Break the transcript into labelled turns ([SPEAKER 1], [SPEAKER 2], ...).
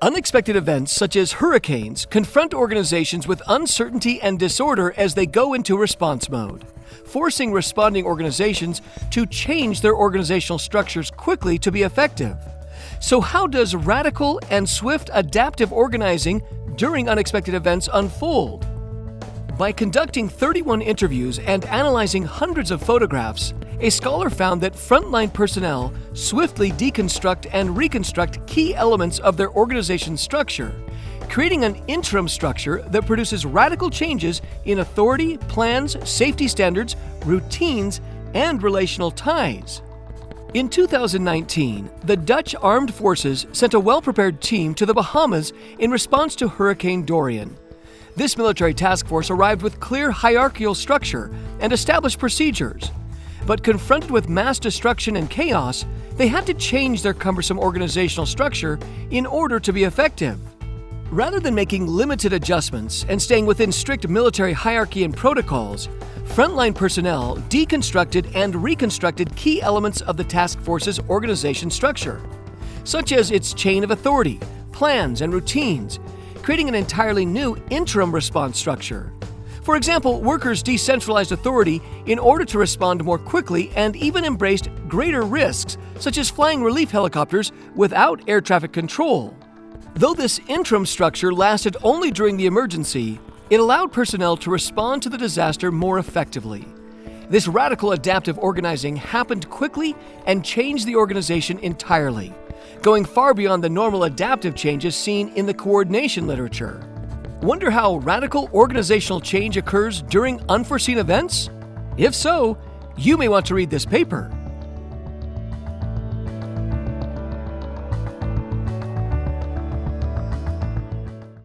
[SPEAKER 1] Unexpected events such as hurricanes confront organizations with uncertainty and disorder as they go into response mode, forcing responding organizations to change their organizational structures quickly to be effective. So how does radical and swift adaptive organizing during unexpected events unfold? By conducting 31 interviews and analyzing hundreds of photographs, a scholar found that frontline personnel swiftly deconstruct and reconstruct key elements of their organization's structure, creating an interim structure that produces radical changes in authority, plans, safety standards, routines, and relational ties. In 2019, the Dutch Armed Forces sent a well-prepared team to the Bahamas in response to Hurricane Dorian. This military task force arrived with clear hierarchical structure and established procedures. But confronted with mass destruction and chaos, they had to change their cumbersome organizational structure in order to be effective. Rather than making limited adjustments and staying within strict military hierarchy and protocols, frontline personnel deconstructed and reconstructed key elements of the task force's organization structure, such as its chain of authority, plans, and routines, creating an entirely new interim response structure. For example, workers decentralized authority in order to respond more quickly and even embraced greater risks, such as flying relief helicopters without air traffic control. Though this interim structure lasted only during the emergency, it allowed personnel to respond to the disaster more effectively. This radical adaptive organizing happened quickly and changed the organization entirely, going far beyond the normal adaptive changes seen in the coordination literature. Wonder how radical organizational change occurs during unforeseen events? If so, you may want to read this paper.